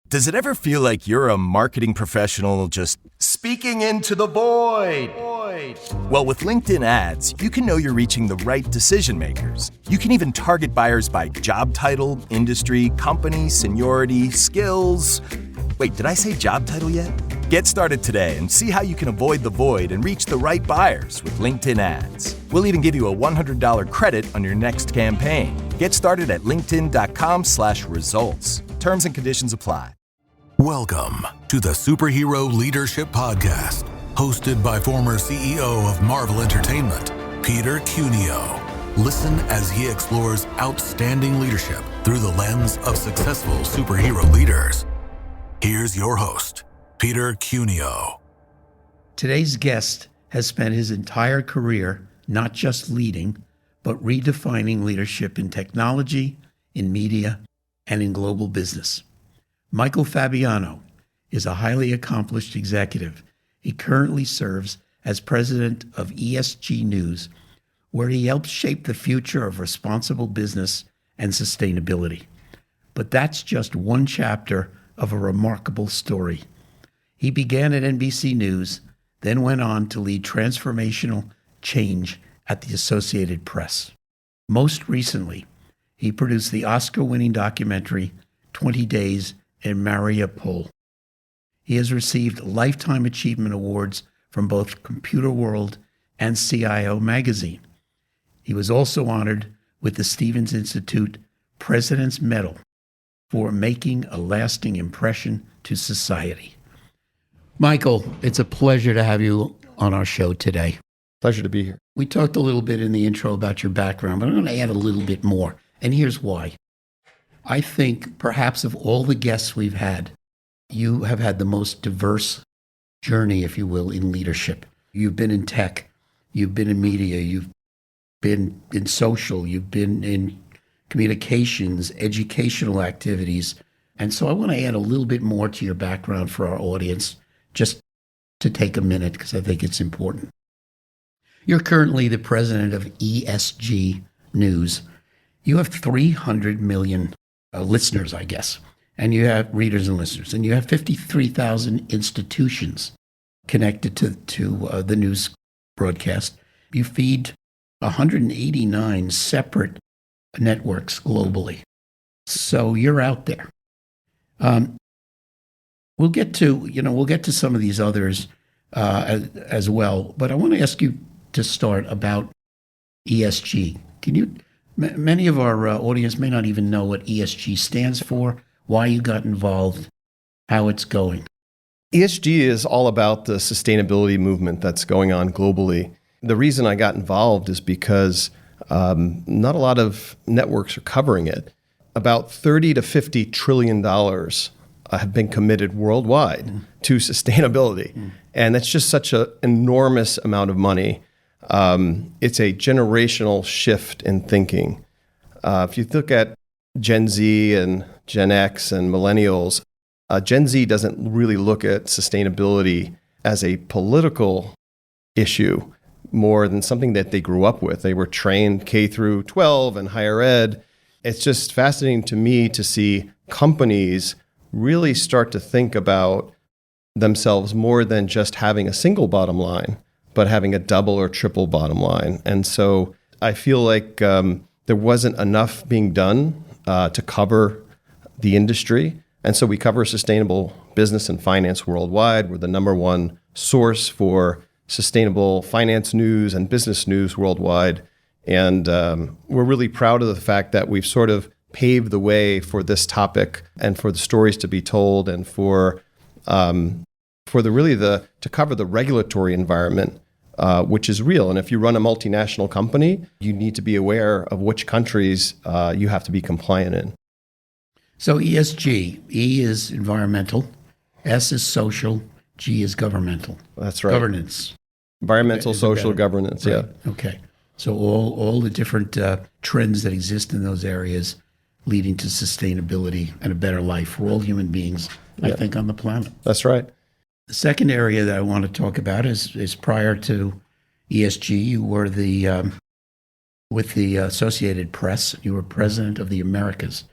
Does it ever feel like you're a marketing professional just speaking into the void? Well, with LinkedIn ads, you can know you're reaching the right decision makers. You can even target buyers by job title, industry, company, seniority, skills. Wait, did I say job title yet? Get started today and see how you can avoid the void and reach the right buyers with LinkedIn ads. We'll even give you a $100 credit on your next campaign. Get started at linkedin.com/results. Terms and conditions apply. Welcome to the Superhero Leadership Podcast, hosted by former CEO of Marvel Entertainment, Peter Cuneo. Listen as he explores outstanding leadership through the lens of successful superhero leaders. Here's your host, Peter Cuneo. Today's guest has spent his entire career not just leading, but redefining leadership in technology, in media, and in global business. Michael Fabiano is a highly accomplished executive. He currently serves as president of ESG News, where he helps shape the future of responsible business and sustainability. But that's just one chapter of a remarkable story. He began at NBC News, then went on to lead transformational change at the Associated Press. Most recently, he produced the Oscar-winning documentary, 20 Days in Mariupol. He has received Lifetime Achievement Awards from both Computer World and CIO Magazine. He was also honored with the Stevens Institute President's Medal for making a lasting impression to society. Michael, it's a pleasure to have you on our show today. Pleasure to be here. We talked a little bit in the intro about your background, but I'm going to add a little bit more. And here's why. I think perhaps of all the guests we've had, you have had the most diverse journey, if you will, in leadership. You've been in tech, you've been in media, you've been in social, you've been in communications, educational activities. And so I want to add a little bit more to your background for our audience, just to take a minute, because I think it's important. You're currently the president of ESG News. You have 300 million listeners, I guess, and you have readers and listeners, and you have 53,000 institutions connected to the news broadcast. You feed 189 separate networks globally. So you're out there. We'll get to some of these others as well, but I want to ask you to start about ESG. Many of our audience may not even know what ESG stands for, why you got involved, how it's going. ESG is all about the sustainability movement that's going on globally. The reason I got involved is because not a lot of networks are covering it. About $30 to $50 trillion have been committed worldwide to sustainability. And that's just such an enormous amount of money. It's a generational shift in thinking. If you look at Gen Z and Gen X and millennials, Gen Z doesn't really look at sustainability as a political issue more than something that they grew up with. They were trained K through 12 and higher ed. It's just fascinating to me to see companies really start to think about themselves more than just having a single bottom line, but having a double or triple bottom line. And so I feel like there wasn't enough being done to cover the industry. And so we cover sustainable business and finance worldwide. We're the number one source for sustainable finance news and business news worldwide. And we're really proud of the fact that we've sort of paved the way for this topic and for the stories to be told and to cover the regulatory environment, which is real. And if you run a multinational company, you need to be aware of which countries you have to be compliant in. So ESG, E is environmental, S is social, G is governmental. That's right. Governance. Environmental, social, governance, right. Yeah. Okay. So all the different trends that exist in those areas leading to sustainability and a better life for all human beings, I think, on the planet. That's right. The second area that I want to talk about is prior to ESG, you were with the Associated Press. You were president of the Americas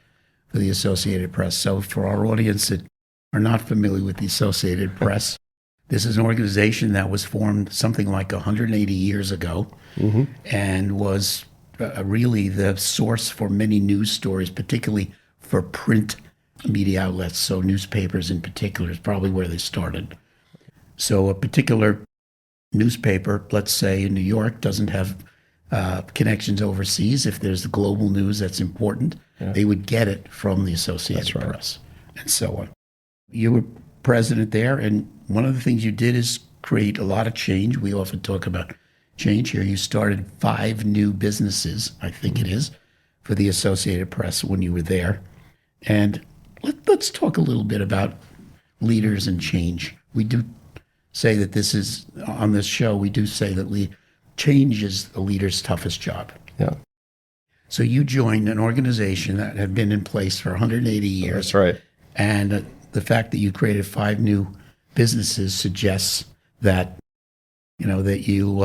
for the Associated Press. So for our audience that are not familiar with the Associated Press, this is an organization that was formed something like 180 years ago and was really the source for many news stories, particularly for print media outlets. So newspapers in particular is probably where they started. So a particular newspaper, let's say in New York, doesn't have connections overseas. If there's global news that's important, they would get it from the Associated Press and so on. You were president there, and one of the things you did is create a lot of change. We often talk about change here. You started 5 new businesses, I think it is, for the Associated Press when you were there. And let's talk a little bit about leaders and change. We do say that this is, on this show, we do say that change is the leader's toughest job. Yeah. So you joined an organization that had been in place for 180 years. That's right. And the fact that you created 5 new businesses suggests that, that you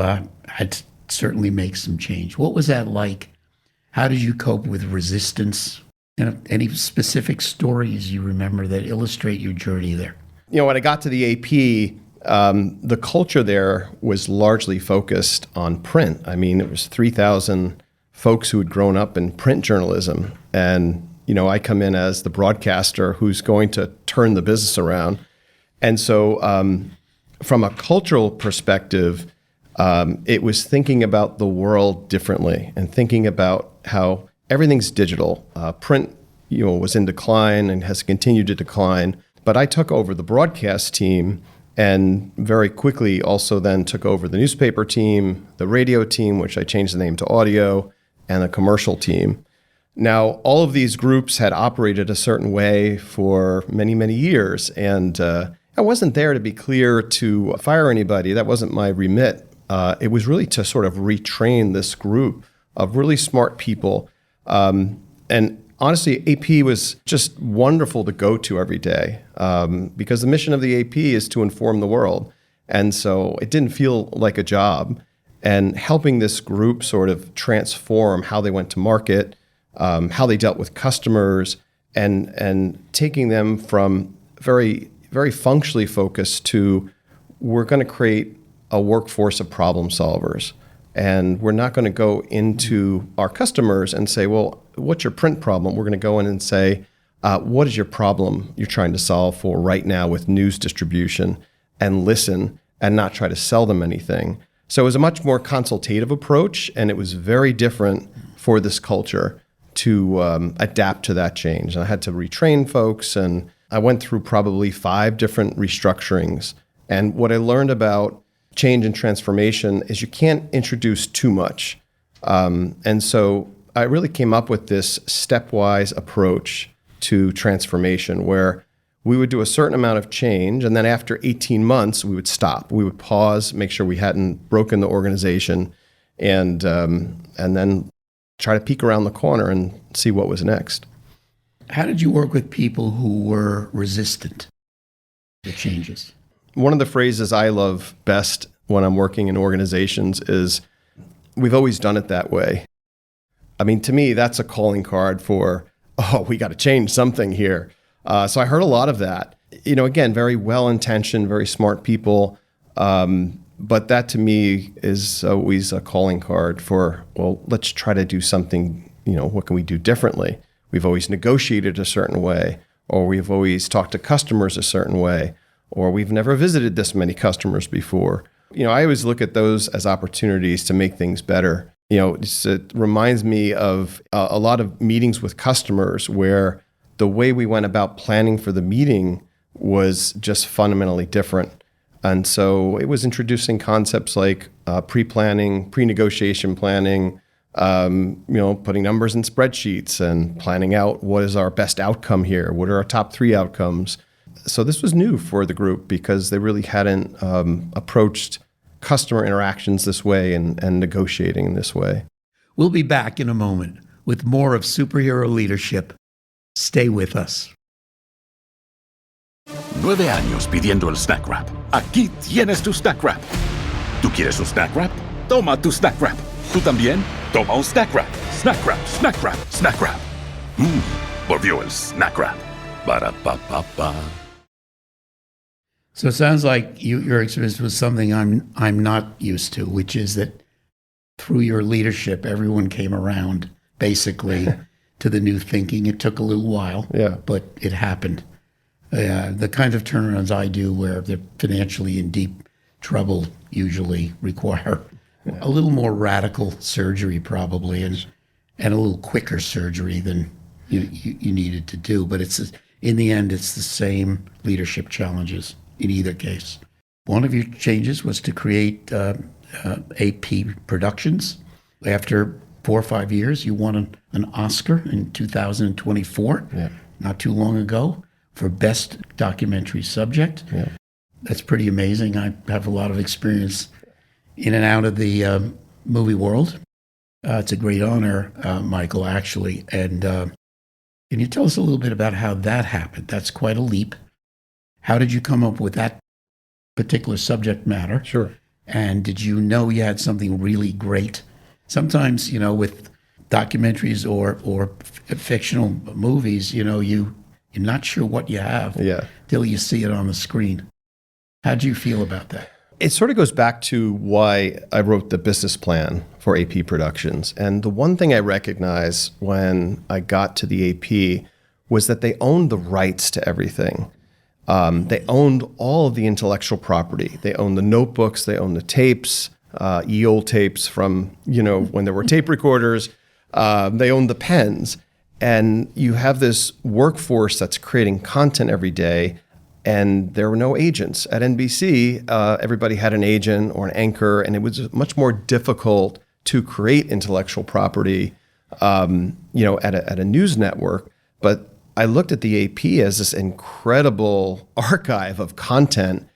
had to certainly make some change. What was that like? How did you cope with resistance? And any specific stories you remember that illustrate your journey there? When I got to the AP, the culture there was largely focused on print. I mean, it was 3,000 folks who had grown up in print journalism. And, I come in as the broadcaster who's going to turn the business around. And so from a cultural perspective, it was thinking about the world differently and thinking about how everything's digital. Print, was in decline and has continued to decline. But I took over the broadcast team and very quickly also then took over the newspaper team, the radio team, which I changed the name to audio, and the commercial team. Now, all of these groups had operated a certain way for many, many years. And I wasn't there, to be clear, to fire anybody. That wasn't my remit. It was really to sort of retrain this group of really smart people. And honestly, AP was just wonderful to go to every day because the mission of the AP is to inform the world. And so it didn't feel like a job. And helping this group sort of transform how they went to market, how they dealt with customers, and taking them from very, very functionally focused to, we're going to create a workforce of problem solvers. And we're not going to go into our customers and say, well, what's your print problem? We're going to go in and say, what is your problem you're trying to solve for right now with news distribution, and listen and not try to sell them anything. So it was a much more consultative approach, and it was very different for this culture to adapt to that change. And I had to retrain folks, and I went through probably 5 different restructurings. And what I learned about change and transformation is you can't introduce too much. And so I really came up with this stepwise approach to transformation where we would do a certain amount of change, and then after 18 months, we would stop. We would pause, make sure we hadn't broken the organization, and then try to peek around the corner and see what was next. How did you work with people who were resistant to changes? One of the phrases I love best when I'm working in organizations is, we've always done it that way. I mean, to me, that's a calling card for, we got to change something here. So I heard a lot of that. Again, very well-intentioned, very smart people. But that to me is always a calling card for, well, let's try to do something, what can we do differently? We've always negotiated a certain way, or we've always talked to customers a certain way, or we've never visited this many customers before. I always look at those as opportunities to make things better. It reminds me of a lot of meetings with customers where the way we went about planning for the meeting was just fundamentally different. And so it was introducing concepts like pre-planning, pre-negotiation planning, putting numbers in spreadsheets and planning out what is our best outcome here, what are our top 3 outcomes. So this was new for the group because they really hadn't approached customer interactions this way and negotiating in this way. We'll be back in a moment with more of Superhero Leadership. Stay with us. 9 años pidiendo el Snack Wrap. Aquí tienes tu Snack Wrap. ¿Tú quieres un Snack Wrap? Toma tu Snack Wrap. ¿Tú también? Toma un Snack Wrap. Snack Wrap, Snack Wrap, Snack Wrap. Volvió el Snack Wrap. Ba-da-ba-ba-ba. So it sounds like your experience was something I'm not used to, which is that through your leadership, everyone came around basically to the new thinking. It took a little while, but it happened. The kind of turnarounds I do where they're financially in deep trouble usually require a little more radical surgery probably and a little quicker surgery than you needed to do. But in the end, it's the same leadership challenges in either case. One of your changes was to create AP Productions. After 4 or 5 years, you won an Oscar in 2024, not too long ago, for Best Documentary Subject. Yeah. That's pretty amazing. I have a lot of experience in and out of the movie world. It's a great honor, Michael, actually. And can you tell us a little bit about how that happened? That's quite a leap. How did you come up with that particular subject matter? Sure. And did you know you had something really great? Sometimes, with documentaries or fictional movies, you're not sure what you have till you see it on the screen. How do you feel about that? It sort of goes back to why I wrote the business plan for AP Productions. And the one thing I recognized when I got to the AP was that they owned the rights to everything. They owned all of the intellectual property. They owned the notebooks, they owned the tapes, ye old tapes from, when there were tape recorders. They owned the pens. And you have this workforce that's creating content every day, and there were no agents. At NBC, everybody had an agent or an anchor, and it was much more difficult to create intellectual property, at a news network. But I looked at the AP as this incredible archive of content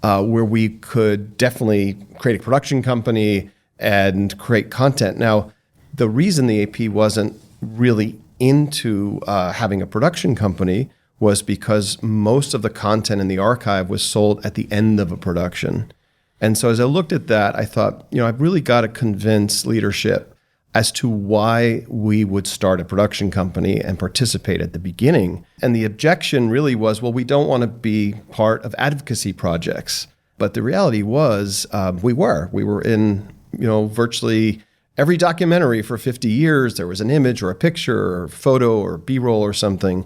where we could definitely create a production company and create content. Now, the reason the AP wasn't really into having a production company was because most of the content in the archive was sold at the end of a production. And so as I looked at that, I thought, I've really got to convince leadership as to why we would start a production company and participate at the beginning. And the objection really was, well, we don't want to be part of advocacy projects. But the reality was we were in, virtually every documentary for 50 years. There was an image or a picture or photo or B-roll or something.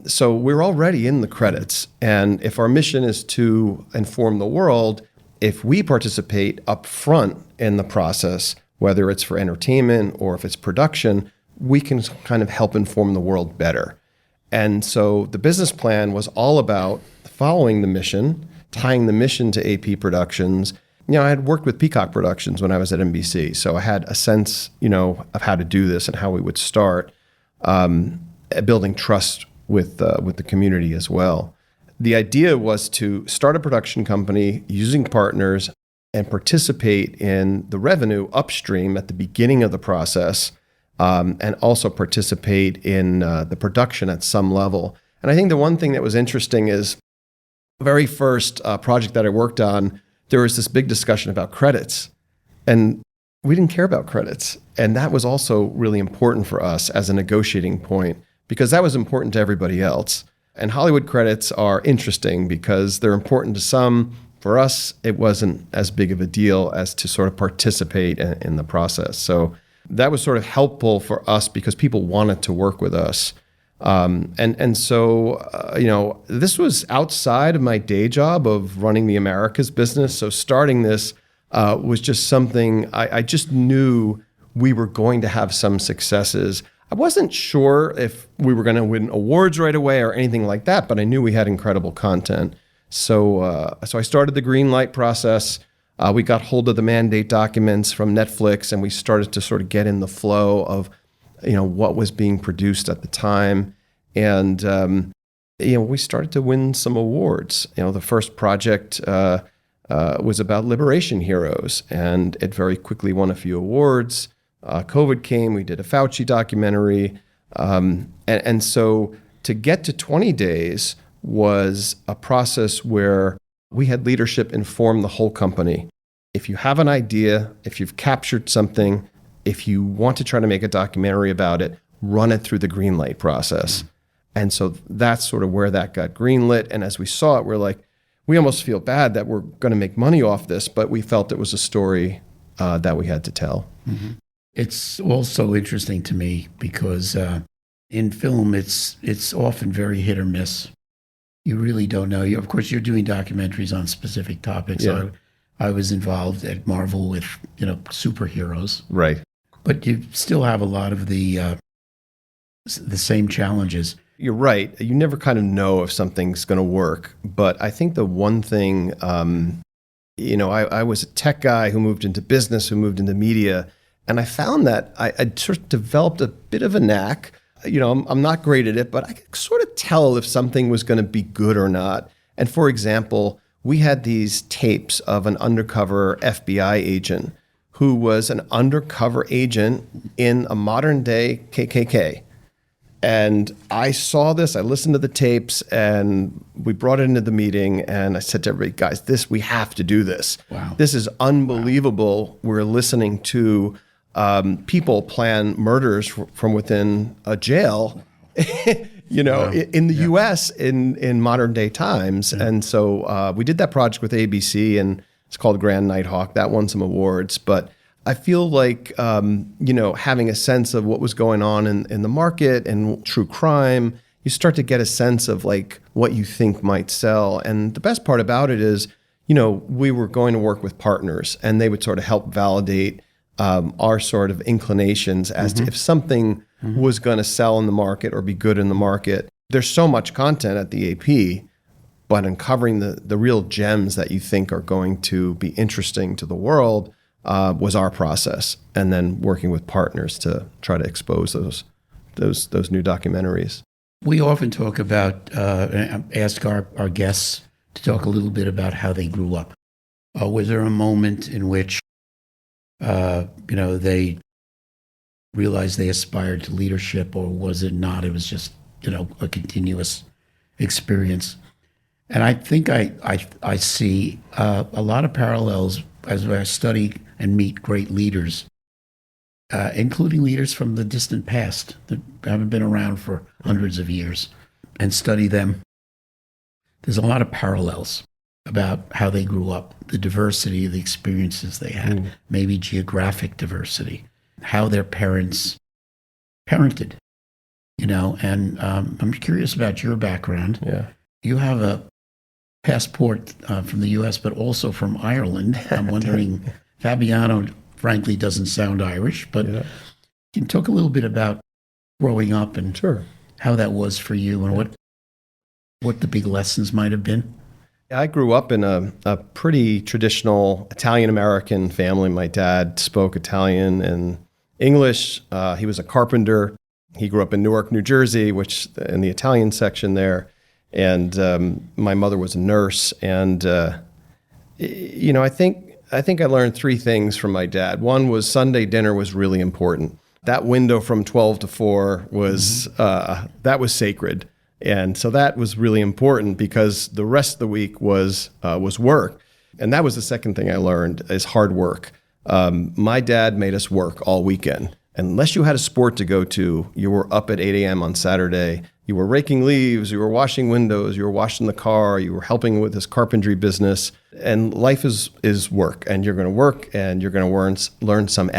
So we're already in the credits. And if our mission is to inform the world, if we participate up front in the process, whether it's for entertainment or if it's production, we can kind of help inform the world better. And so the business plan was all about following the mission, tying the mission to AP Productions. I had worked with Peacock Productions when I was at NBC, so I had a sense, of how to do this and how we would start building trust with the community as well. The idea was to start a production company using partners and participate in the revenue upstream at the beginning of the process, and also participate in the production at some level. And I think the one thing that was interesting is the very first project that I worked on, there was this big discussion about credits. And we didn't care about credits. And that was also really important for us as a negotiating point, because that was important to everybody else. And Hollywood credits are interesting because they're important to some. For us, it wasn't as big of a deal as to sort of participate in the process. So that was sort of helpful for us because people wanted to work with us. So this was outside of my day job of running the Americas business. So starting this was just something I just knew we were going to have some successes. I wasn't sure if we were going to win awards right away or anything like that, but I knew we had incredible content. So I started the green light process. We got hold of the mandate documents from Netflix, and we started to sort of get in the flow of, what was being produced at the time. And, we started to win some awards. The first project was about liberation heroes, and it very quickly won a few awards. COVID came, we did a Fauci documentary. And so to get to 20 days was a process where we had leadership inform the whole company. If you have an idea, if you've captured something, if you want to try to make a documentary about it, run it through the green light process. And so that's sort of where that got greenlit. And as we saw it, we're like, we almost feel bad that we're going to make money off this, but we felt it was a story that we had to tell. Mm-hmm. It's also interesting to me because in film, it's often very hit or miss. You really don't know. Of course, you're doing documentaries on specific topics. Yeah. I was involved at Marvel with, superheroes. Right. But you still have a lot of the same challenges. You're right. You never kind of know if something's going to work. But I think the one thing, I was a tech guy who moved into business, who moved into media, and I found that I sort of developed a bit of a knack. I'm not great at it, but I could sort of tell if something was going to be good or not. And for example, we had these tapes of an undercover FBI agent who was an undercover agent in a modern day KKK. And I saw this, I listened to the tapes, and we brought it into the meeting, and I said to everybody, guys, we have to do this. Wow. This is unbelievable. Wow. We're listening to people plan murders from within a jail, wow. in the U.S. in modern day times. Yeah. And so we did that project with ABC, and it's called Grand Nighthawk. That won some awards. But I feel like, having a sense of what was going on in the market and true crime, you start to get a sense of like what you think might sell. And the best part about it is, we were going to work with partners, and they would sort of help validate our sort of inclinations as to if something was going to sell in the market or be good in the market. There's so much content at the AP, but uncovering the real gems that you think are going to be interesting to the world was our process. And then working with partners to try to expose those new documentaries. We often talk about, ask our guests to talk a little bit about how they grew up. Was there a moment in which they realized they aspired to leadership, or was it not? It was just, a continuous experience. And I think I see a lot of parallels as I study and meet great leaders, including leaders from the distant past that haven't been around for hundreds of years, and study them. There's a lot of parallels about how they grew up, the diversity of the experiences they had, maybe geographic diversity, how their parents parented, and I'm curious about your background. Yeah. You have a passport from the U.S., but also from Ireland. I'm wondering, Fabiano, frankly, doesn't sound Irish, but can you talk a little bit about growing up and how that was for you, and what the big lessons might have been? I grew up in a pretty traditional Italian-American family. My dad spoke Italian and English. He was a carpenter. He grew up in Newark, New Jersey, which in the Italian section there. And my mother was a nurse. And, I think I learned three things from my dad. One was Sunday dinner was really important. That window from 12 to 4 was, that was sacred. And so that was really important because the rest of the week was work. And that was the second thing I learned is hard work. My dad made us work all weekend. Unless you had a sport to go to, you were up at 8 a.m. on Saturday. You were raking leaves, you were washing windows, you were washing the car, you were helping with his carpentry business. And life is work, and you're going to work, and you're going to learn some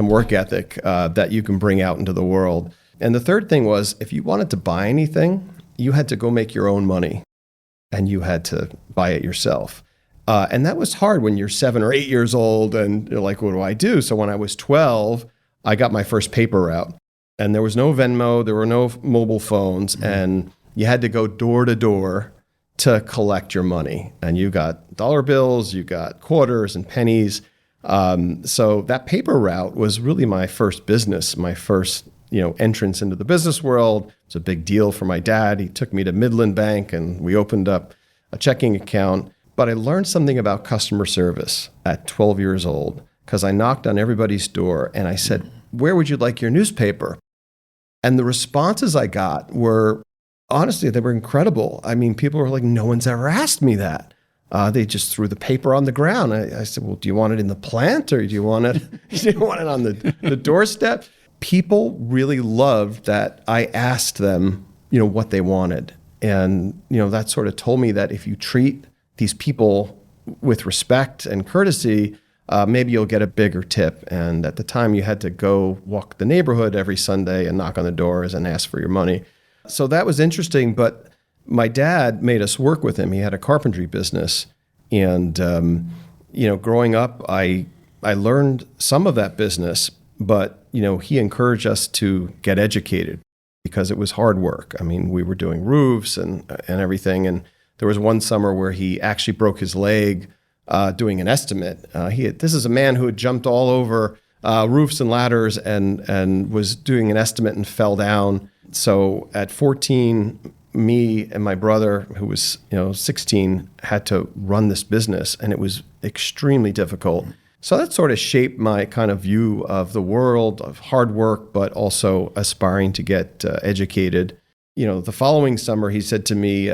work ethic that you can bring out into the world. And the third thing was, if you wanted to buy anything, you had to go make your own money, and you had to buy it yourself. And that was hard when you're 7 or 8 years old, and you're like, what do I do? So when I was 12, I got my first paper route. And there was no Venmo, there were no mobile phones, and you had to go door to door to collect your money. And you got dollar bills, you got quarters and pennies. So that paper route was really my first business, my first entrance into the business world. It's a big deal for my dad. He took me to Midland Bank, and we opened up a checking account. But I learned something about customer service at 12 years old because I knocked on everybody's door and I said, where would you like your newspaper? And the responses I got were, honestly, they were incredible. I mean, people were like, no one's ever asked me that. They just threw the paper on the ground. I said, well, do you want it in the plant, or do you want it on the doorstep? People really loved that I asked them, what they wanted. And, that sort of told me that if you treat these people with respect and courtesy, maybe you'll get a bigger tip. And at the time, you had to go walk the neighborhood every Sunday and knock on the doors and ask for your money. So that was interesting. But my dad made us work with him. He had a carpentry business. And, growing up, I learned some of that business, but, he encouraged us to get educated because it was hard work. I mean, we were doing roofs and everything. And there was one summer where he actually broke his leg doing an estimate. This is a man who had jumped all over roofs and ladders and was doing an estimate and fell down. So at 14, me and my brother, who was 16, had to run this business, and it was extremely difficult. So that sort of shaped my kind of view of the world, of hard work, but also aspiring to get educated. The following summer, he said to me,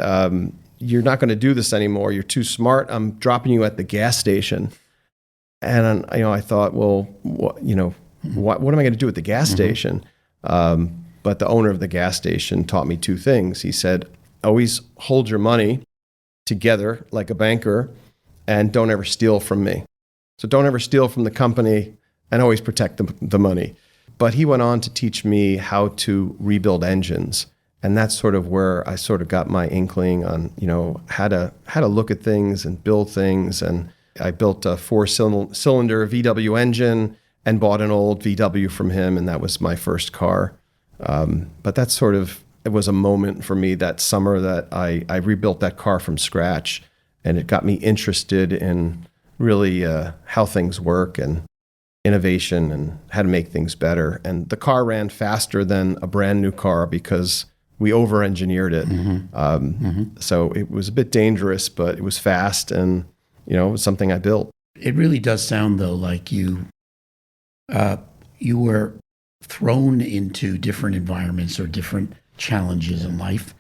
"You're not going to do this anymore. You're too smart. I'm dropping you at the gas station." And I thought, well, what am I going to do at the gas station? But the owner of the gas station taught me two things. He said, "Always hold your money together like a banker, and don't ever steal from me." So don't ever steal from the company, and always protect the money. But he went on to teach me how to rebuild engines. And that's sort of where I sort of got my inkling on, how to look at things and build things. And I built a 4-cylinder VW engine and bought an old VW from him, and that was my first car. But that's sort of, it was a moment for me that summer that I rebuilt that car from scratch, and it got me interested in really how things work and innovation and how to make things better. And the car ran faster than a brand new car because we over-engineered it. So it was a bit dangerous, but it was fast, and it was something I built. It really does sound, though, like you were thrown into different environments or different challenges in life.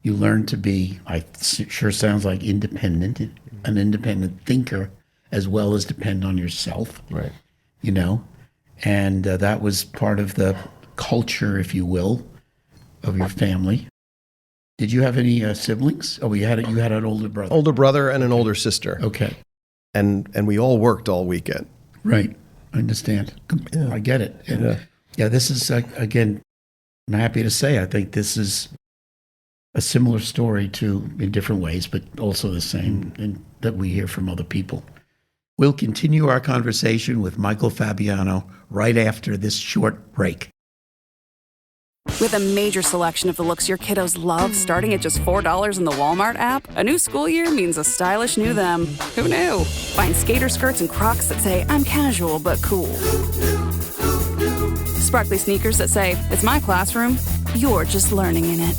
You learned to be, sure sounds like independent, an independent thinker, as well as depend on yourself. Right. And that was part of the culture, if you will, of your family. Did you have any siblings? Oh, you had an older brother. Older brother and an older sister. Okay. And we all worked all weekend. Right. I understand. Yeah. I get it. And this is, again, I'm happy to say, I think this is a similar story in different ways, but also the same and that we hear from other people. We'll continue our conversation with Michael Fabiano right after this short break. With a major selection of the looks your kiddos love, starting at just $4 in the Walmart app, a new school year means a stylish new them. Who knew? Find skater skirts and Crocs that say, "I'm casual but cool." Sparkly sneakers that say, "It's my classroom, you're just learning in it."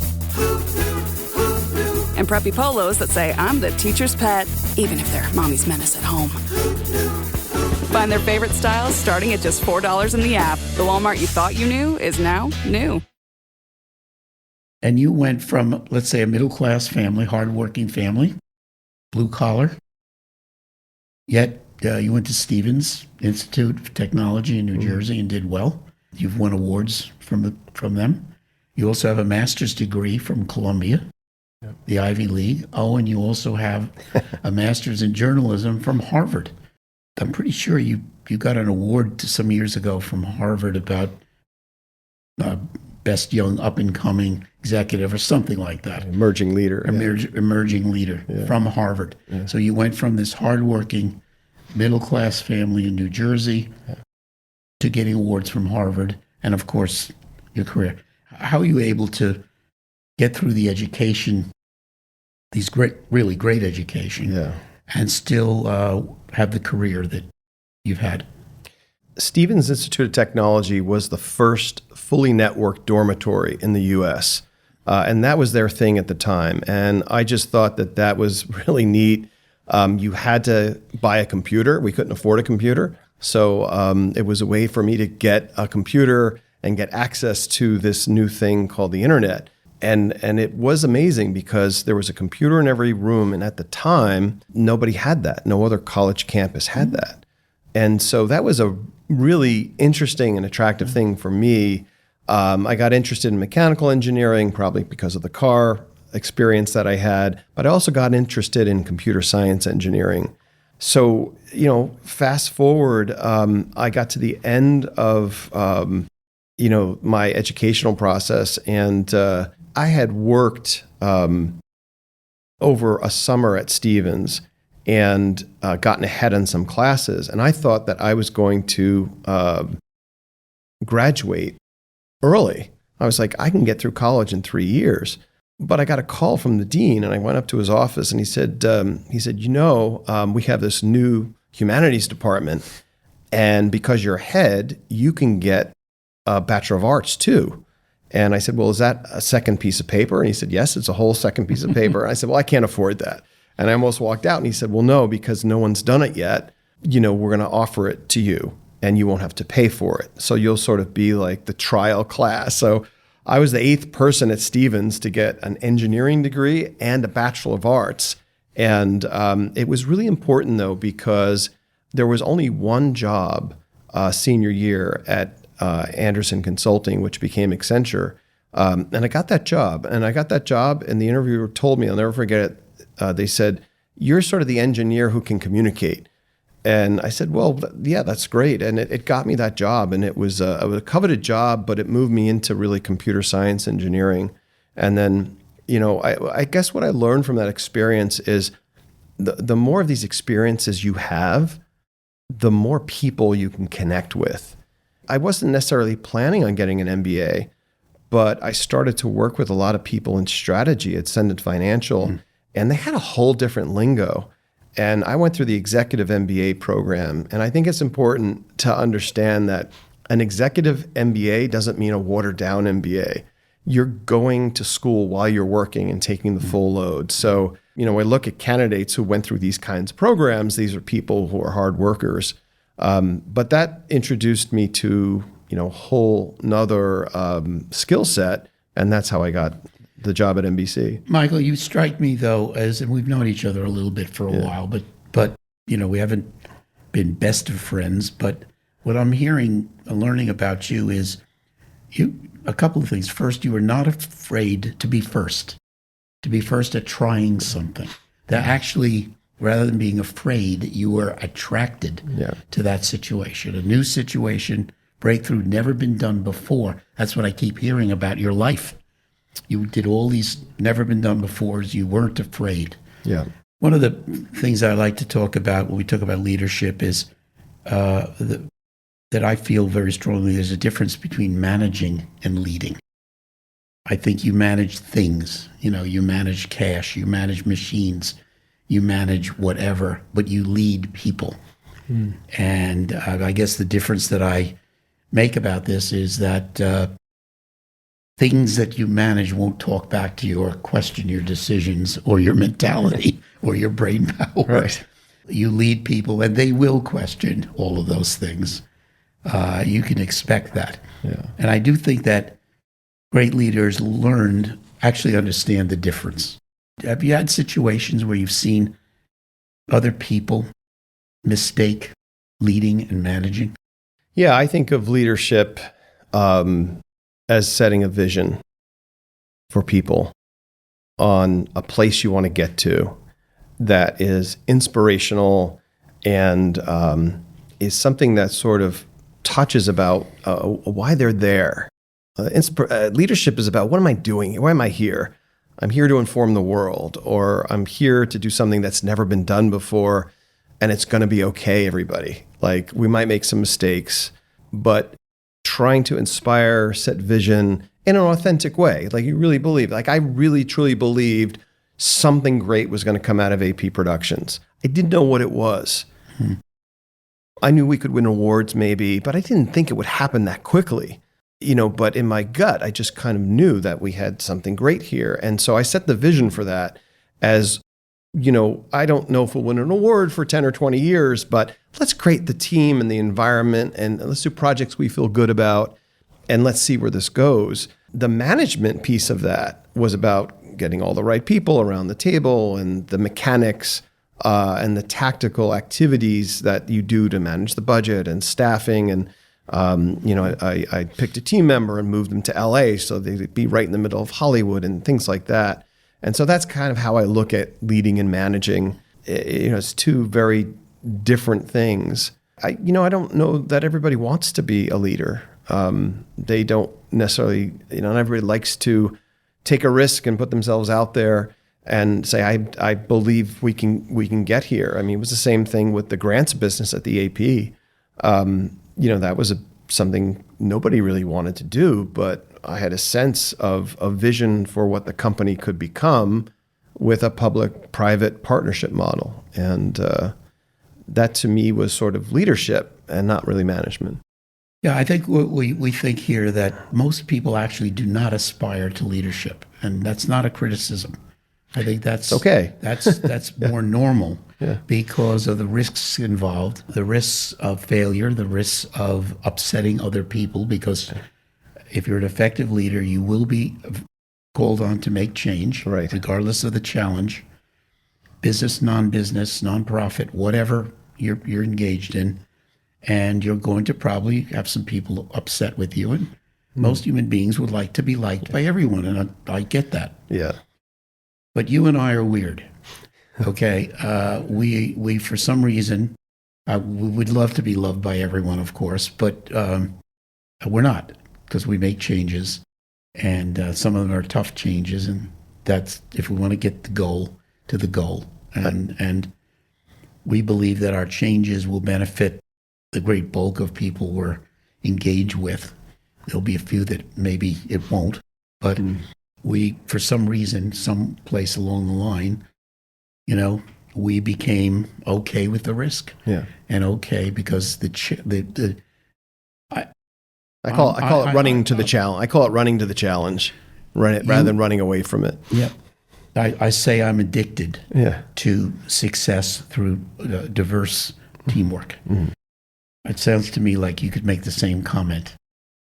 And preppy polos that say, "I'm the teacher's pet," even if they're mommy's menace at home. Find their favorite styles starting at just $4 in the app. The Walmart you thought you knew is now new. And you went from, let's say, a middle-class family, hardworking family, blue collar, yet you went to Stevens Institute of Technology in New Jersey and did well. You've won awards from them. You also have a master's degree from Columbia, the Ivy League. Oh, and you also have a master's in journalism from Harvard. I'm pretty sure you got an award some years ago from Harvard about best young up-and-coming executive or something like that. Emerging leader. Emerging leader from Harvard. Yeah. So you went from this hardworking middle-class family in New Jersey to getting awards from Harvard and, of course, your career. How are you able to get through the education, these really great education, and still have the career that you've had? Stevens Institute of Technology was the first fully networked dormitory in the U.S., and that was their thing at the time. And I just thought that was really neat. You had to buy a computer. We couldn't afford a computer. So it was a way for me to get a computer and get access to this new thing called the internet. And it was amazing because there was a computer in every room. And at the time, nobody had that. No other college campus had that. And so that was a really interesting and attractive thing for me. I got interested in mechanical engineering, probably because of the car experience that I had, but I also got interested in computer science engineering. So, fast forward, I got to the end of, my educational process, and I had worked over a summer at Stevens and gotten ahead in some classes. And I thought that I was going to graduate early. I was like, I can get through college in 3 years. But I got a call from the dean, and I went up to his office, and he said, we have this new humanities department, and because you're ahead, you can get a Bachelor of Arts too. And I said, well, is that a second piece of paper? And he said, yes, it's a whole second piece of paper. And I said, well, I can't afford that. And I almost walked out, and he said, well, no, because no one's done it yet. We're going to offer it to you, and you won't have to pay for it. So you'll sort of be like the trial class. So I was the 8th person at Stevens to get an engineering degree and a Bachelor of Arts. And it was really important, though, because there was only one job senior year at Anderson Consulting, which became Accenture. And I got that job. And the interviewer told me, I'll never forget it, they said, you're sort of the engineer who can communicate. And I said, well, yeah, that's great. And it got me that job. And it was a coveted job, but it moved me into really computer science engineering. And then, I guess what I learned from that experience is the more of these experiences you have, the more people you can connect with. I wasn't necessarily planning on getting an MBA, but I started to work with a lot of people in strategy at Ascendant Financial, and they had a whole different lingo. And I went through the executive MBA program. And I think it's important to understand that an executive MBA doesn't mean a watered down MBA. You're going to school while you're working and taking the full load. So, I look at candidates who went through these kinds of programs. These are people who are hard workers. But that introduced me to, a whole nother skill set. And that's how I got the job at NBC. Michael, you strike me, though, and we've known each other a little bit for a while, but we haven't been best of friends. But what I'm hearing and learning about you is a couple of things. First, you are not afraid to be first at trying something. That actually, rather than being afraid, you were attracted to that situation, a new situation, breakthrough, never been done before. That's what I keep hearing about your life. You did all these never been done befores. You weren't afraid. Yeah. One of the things I like to talk about when we talk about leadership is that I feel very strongly there's a difference between managing and leading. I think you manage things. You manage cash, you manage machines, you manage whatever, but you lead people. And I guess the difference that I make about this is that things that you manage won't talk back to you or question your decisions or your mentality or your brain power. Right. You lead people, and they will question all of those things. You can expect that. Yeah. And I do think that great leaders actually understand the difference. Have you had situations where you've seen other people mistake leading and managing? Yeah, I think of leadership as setting a vision for people on a place you want to get to that is inspirational and is something that sort of touches about why they're there. Leadership is about, what am I doing? Why am I here? I'm here to inform the world, or I'm here to do something that's never been done before, and it's going to be okay, everybody. Like, we might make some mistakes, but trying to inspire, set vision in an authentic way. Like, you really believe. Like, I really, truly believed something great was going to come out of AP Productions. I didn't know what it was. I knew we could win awards maybe, but I didn't think it would happen that quickly. But in my gut, I just kind of knew that we had something great here. And so I set the vision for that as, I don't know if we'll win an award for 10 or 20 years, but let's create the team and the environment, and let's do projects we feel good about, and let's see where this goes. The management piece of that was about getting all the right people around the table and the mechanics and the tactical activities that you do to manage the budget and staffing. And I picked a team member and moved them to LA so they'd be right in the middle of Hollywood and things like that. And so that's kind of how I look at leading and managing. It's two very different things. I don't know that everybody wants to be a leader. They don't necessarily, not everybody likes to take a risk and put themselves out there and say, I believe we can get here. I mean, it was the same thing with the grants business at the AP. That was something nobody really wanted to do, but I had a sense of a vision for what the company could become with a public-private partnership model. And that to me was sort of leadership and not really management. Yeah, I think we think here that most people actually do not aspire to leadership, and that's not a criticism. I think that's okay. That's more normal Yeah. because of the risks involved, the risks of failure, the risks of upsetting other people. Because if you're an effective leader, you will be called on to make change, right, regardless of the challenge. Business, non-business, nonprofit, whatever you're engaged in, and you're going to probably have some people upset with you. And most human beings would like to be liked by everyone, and I get that. Yeah. But you and I are weird, okay? We for some reason, we would love to be loved by everyone, of course, but we're not, because we make changes, and some of them are tough changes, and that's if we want to get the goal to the goal. And we believe that our changes will benefit the great bulk of people we're engaged with. There'll be a few that maybe it won't, but we, for some reason, some place along the line, we became okay with the risk. Yeah. And okay because I call it running to the challenge. I call it running to the challenge, rather than running away from it. Yeah. I say I'm addicted to success through diverse teamwork. Mm-hmm. It sounds to me like you could make the same comment.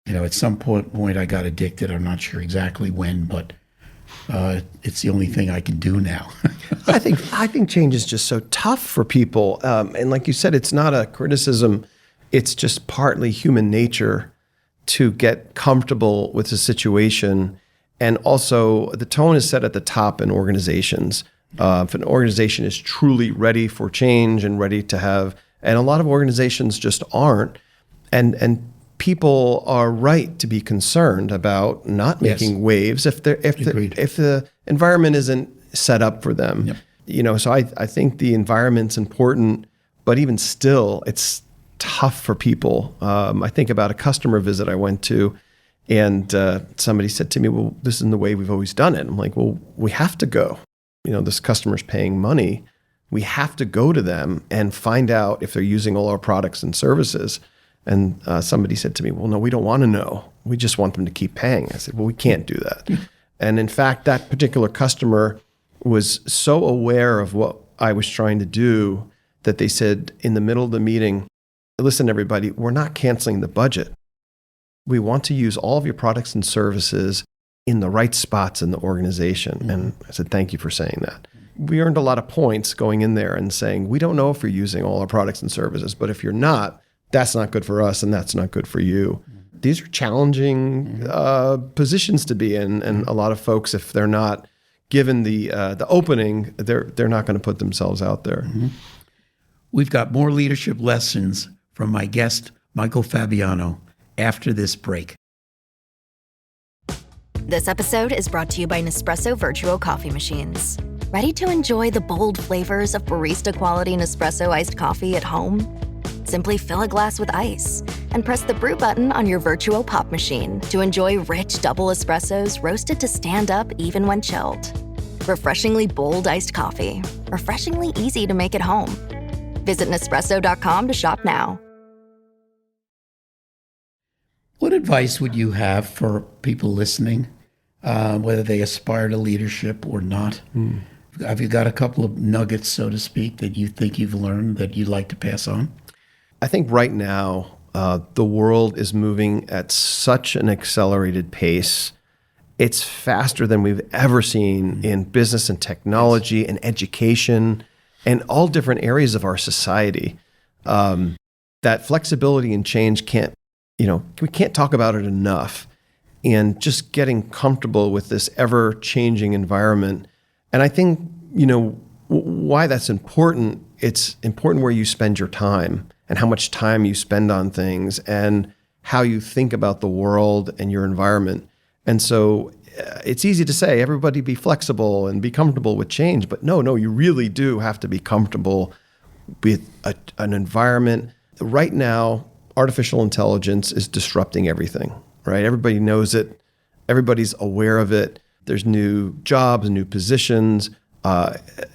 At some point I got addicted. I'm not sure exactly when, but it's the only thing I can do now. I think change is just so tough for people. And like you said, it's not a criticism. It's just partly human nature to get comfortable with the situation. And also the tone is set at the top in organizations. If an organization is truly ready for change and ready to have, and a lot of organizations just aren't, and people are right to be concerned about not making waves if the environment isn't set up for them. Yep. So I think the environment's important, but even still, it's tough for people. I think about a customer visit I went to, and somebody said to me, well, this isn't the way we've always done it. I'm like, well, we have to go. This customer's paying money. We have to go to them and find out if they're using all our products and services. And somebody said to me, well, no, we don't want to know. We just want them to keep paying. I said, well, we can't do that. And in fact, that particular customer was so aware of what I was trying to do that they said in the middle of the meeting, listen, everybody, we're not canceling the budget. We want to use all of your products and services in the right spots in the organization. Mm-hmm. And I said, thank you for saying that. We earned a lot of points going in there and saying, we don't know if you're using all our products and services, but if you're not, that's not good for us and that's not good for you. Mm-hmm. These are challenging positions to be in. And a lot of folks, if they're not given the opening, they're not going to put themselves out there. Mm-hmm. We've got more leadership lessons from my guest, Michael Fabiano, after this break. This episode is brought to you by Nespresso Virtuo Coffee Machines. Ready to enjoy the bold flavors of barista-quality Nespresso iced coffee at home? Simply fill a glass with ice and press the brew button on your Virtuo Pop machine to enjoy rich double espressos roasted to stand up even when chilled. Refreshingly bold iced coffee. Refreshingly easy to make at home. Visit Nespresso.com to shop now. What advice would you have for people listening, whether they aspire to leadership or not? Have you got a couple of nuggets, so to speak, that you think you've learned that you'd like to pass on? I think right now, the world is moving at such an accelerated pace. It's faster than we've ever seen in business and technology and education and all different areas of our society. That flexibility and change we can't talk about it enough. And just getting comfortable with this ever-changing environment And I think, why that's important, it's important where you spend your time and how much time you spend on things and how you think about the world and your environment. And so it's easy to say, everybody be flexible and be comfortable with change. But no, you really do have to be comfortable with an environment. Right now, artificial intelligence is disrupting everything, right? Everybody knows it. Everybody's aware of it. There's new jobs, new positions.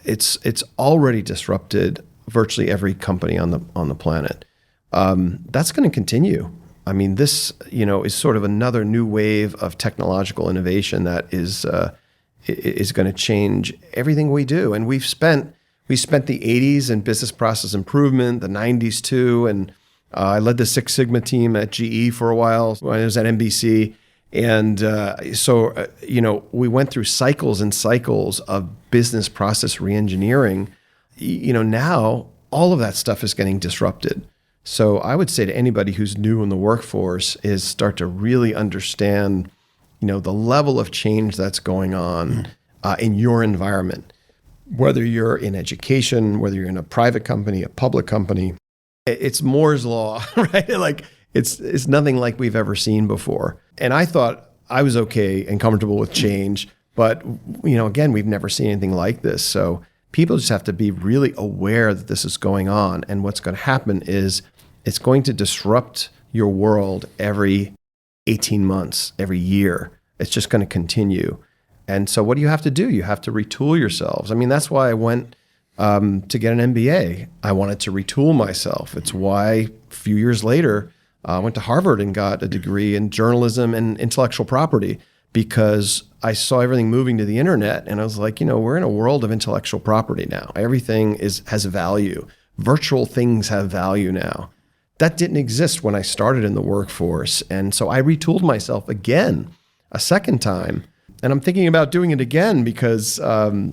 It's already disrupted virtually every company on the planet. That's going to continue. I mean, this is sort of another new wave of technological innovation that is going to change everything we do. And we spent the 80s in business process improvement, the 90s too, and I led the Six Sigma team at GE for a while when I was at NBC. And so we went through cycles and cycles of business process reengineering. Now all of that stuff is getting disrupted. So I would say to anybody who's new in the workforce is start to really understand, the level of change that's going on in your environment, whether you're in education, whether you're in a private company, a public company. It's Moore's law, right? Like it's nothing like we've ever seen before. And I thought I was okay and comfortable with change, but again, we've never seen anything like this. So people just have to be really aware that this is going on. And what's going to happen is it's going to disrupt your world every 18 months, every year. It's just going to continue. And so what do you have to do? You have to retool yourselves. I mean, that's why I went to get an MBA. I wanted to retool myself. It's why a few years later, I went to Harvard and got a degree in journalism and intellectual property because I saw everything moving to the internet. And I was like, we're in a world of intellectual property now. Everything has value. Virtual things have value now. That didn't exist when I started in the workforce. And so I retooled myself again, a second time. And I'm thinking about doing it again because of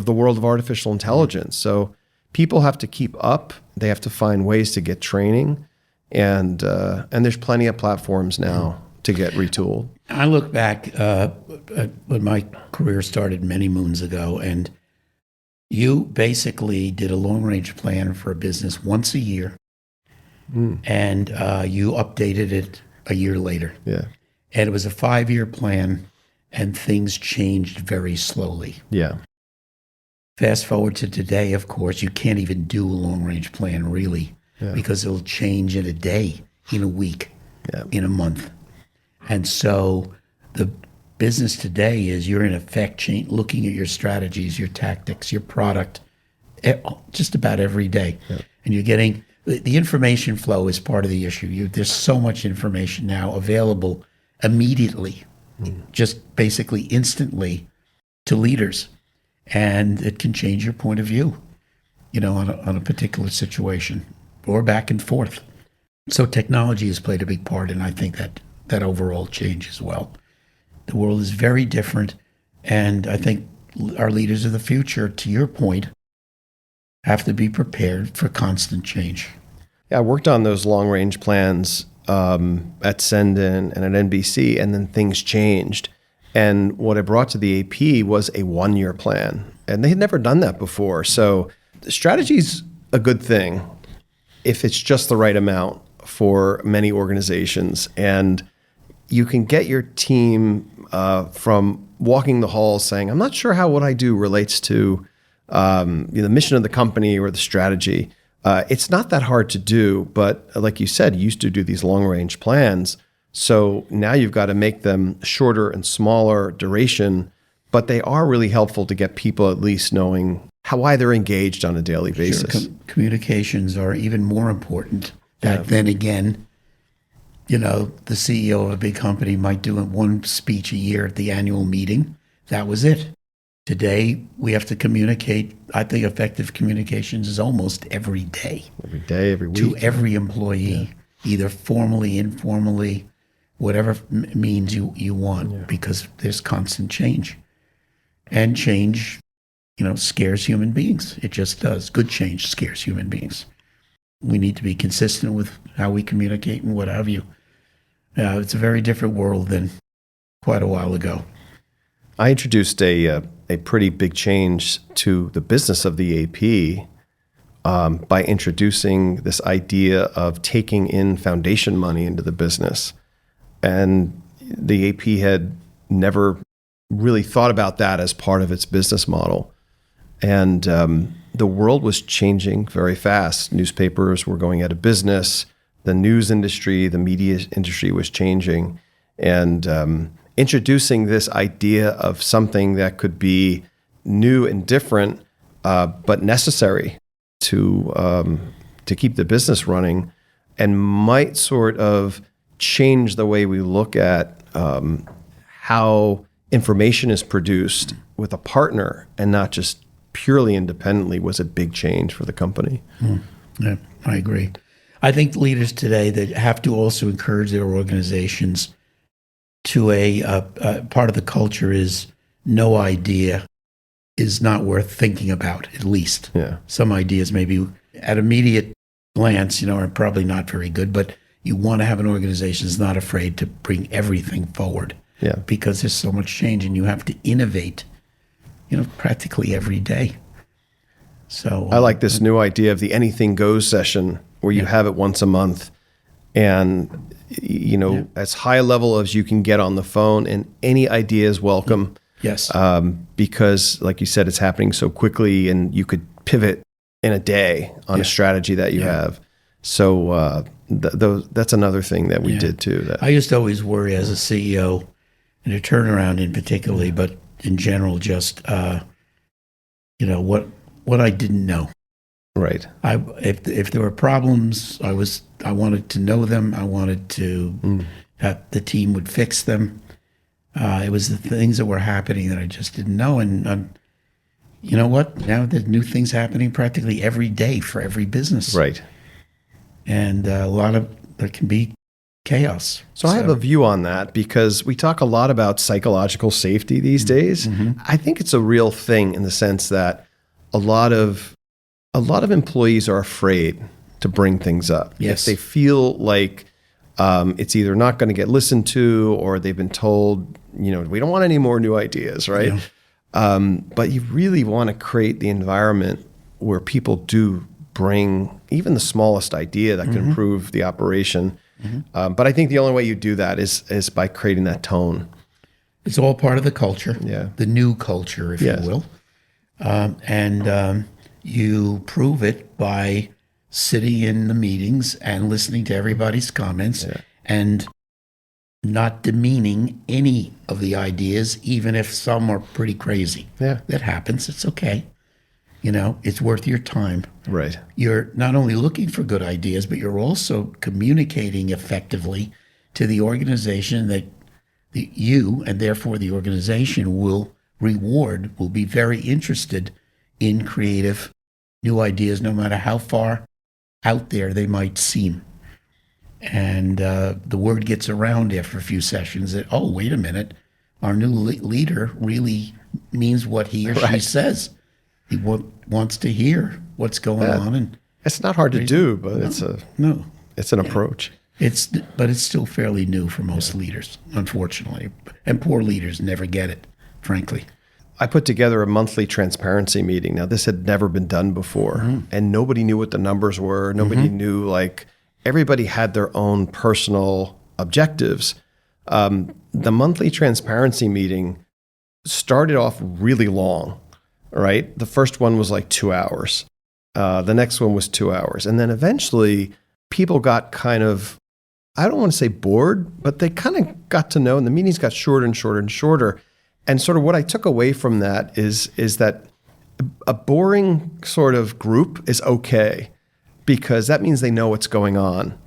the world of artificial intelligence. So people have to keep up. They have to find ways to get training. And there's plenty of platforms now to get retooled. I look back when my career started many moons ago, and you basically did a long-range plan for a business once a year, and you updated it a year later. Yeah. And it was a 5-year plan, and things changed very slowly. Yeah. Fast forward to today, of course, you can't even do a long-range plan, really. Yeah. Because it'll change in a day, in a week, in a month. And so the business today is you're in effect looking at your strategies, your tactics, your product, just about every day. Yeah. And you're getting, the information flow is part of the issue. There's so much information now available immediately, just basically instantly to leaders. And it can change your point of view, on a particular situation. Or back and forth. So technology has played a big part, and I think that overall change as well. The world is very different, and I think our leaders of the future, to your point, have to be prepared for constant change. Yeah, I worked on those long-range plans at Sendon and at NBC, and then things changed. And what I brought to the AP was a 1-year plan, and they had never done that before. So the strategy's a good thing if it's just the right amount for many organizations. And you can get your team from walking the halls saying, I'm not sure how what I do relates to the mission of the company or the strategy. It's not that hard to do, but like you said, you used to do these long-range plans. So now you've got to make them shorter and smaller duration, but they are really helpful to get people at least knowing why they're engaged on a daily basis. Sure. Communications are even more important. Back then again, the CEO of a big company might do one speech a year at the annual meeting. That was it. Today, we have to communicate. I think effective communications is almost every day. Every day, every week. To every employee, either formally, informally, whatever means you want, because there's constant change. And change scares human beings. It just does. Good change scares human beings. We need to be consistent with how we communicate and what have you. It's a very different world than quite a while ago. I introduced a pretty big change to the business of the AP by introducing this idea of taking in foundation money into the business. And the AP had never really thought about that as part of its business model. And the world was changing very fast. Newspapers were going out of business. The news industry, the media industry was changing. And introducing this idea of something that could be new and different, but necessary to keep the business running, and might sort of change the way we look at how information is produced with a partner and not just purely independently, was a big change for the company. Yeah, I agree. I think leaders today that have to also encourage their organizations to a part of the culture is no idea is not worth thinking about, at least. Yeah. Some ideas maybe at immediate glance, are probably not very good, but you want to have an organization that's not afraid to bring everything forward. Yeah. Because there's so much change and you have to innovate, practically every day. So I like this new idea of the anything goes session where you have it once a month, and as high a level as you can get on the phone, and any idea is welcome. Yes. Because like you said, it's happening so quickly and you could pivot in a day on a strategy that you have. So that's another thing that we did too. I used to always worry as a CEO, and a turnaround in particularly, but in general, just what I didn't know. Right. If there were problems, I wanted to know them. I wanted to that the team would fix them. It was the things that were happening that I just didn't know. And you know what? Now there's new things happening practically every day for every business. Right. And there can be chaos. So I have a view on that, because we talk a lot about psychological safety these days. I think it's a real thing in the sense that a lot of employees are afraid to bring things up. Yes. If they feel like it's either not going to get listened to, or they've been told, we don't want any more new ideas, right? Yeah. But you really want to create the environment where people do bring even the smallest idea that can improve the operation. But I think the only way you do that is by creating that tone. It's all part of the culture, the new culture, if you will. And you prove it by sitting in the meetings and listening to everybody's comments and not demeaning any of the ideas, even if some are pretty crazy. Yeah. That happens. It's okay. It's worth your time. Right. You're not only looking for good ideas, but you're also communicating effectively to the organization that you, and therefore the organization, will be very interested in creative new ideas, no matter how far out there they might seem. And the word gets around after a few sessions that, oh, wait a minute, our new leader really means what he or she says. He wants to hear what's going on. And it's not hard to do, but it's an approach. But it's still fairly new for most leaders, unfortunately. And poor leaders never get it, frankly. I put together a monthly transparency meeting. Now, this had never been done before, and nobody knew what the numbers were. Nobody knew, everybody had their own personal objectives. The monthly transparency meeting started off really long, right? The first one was 2 hours. The next one was 2 hours. And then eventually people got kind of, I don't want to say bored, but they kind of got to know, and the meetings got shorter and shorter and shorter. And sort of what I took away from that is that a boring sort of group is okay, because that means they know what's going on.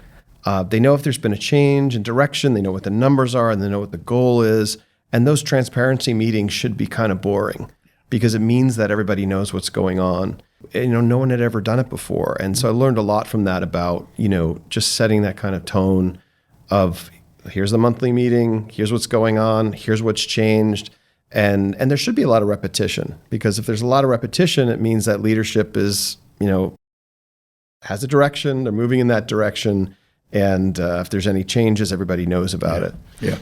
They know if there's been a change in direction, they know what the numbers are, and they know what the goal is. And those transparency meetings should be kind of boring, because it means that everybody knows what's going on. And, no one had ever done it before. And so I learned a lot from that about, just setting that kind of tone of, here's the monthly meeting, here's what's going on, here's what's changed. And there should be a lot of repetition, because if there's a lot of repetition, it means that leadership is, has a direction, they're moving in that direction. And if there's any changes, everybody knows about it. Yeah.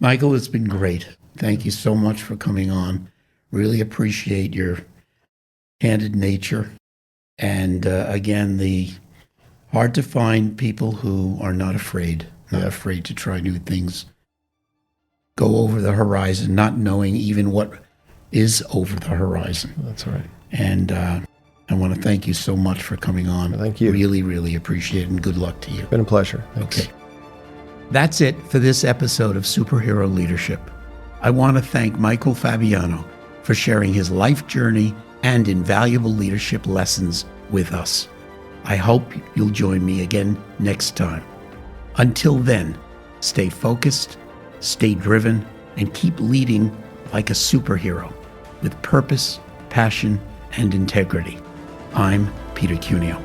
Michael, it's been great. Thank you so much for coming on. Really appreciate your candid nature. And again, the hard to find people who are not afraid to try new things, go over the horizon, not knowing even what is over the horizon. That's right. And I want to thank you so much for coming on. Thank you. Really, really appreciate it, and good luck to you. Been a pleasure. Thanks. Okay. That's it for this episode of Superhero Leadership. I want to thank Michael Fabiano for sharing his life journey and invaluable leadership lessons with us. I hope you'll join me again next time. Until then, stay focused, stay driven, and keep leading like a superhero with purpose, passion, and integrity. I'm Peter Cuneo.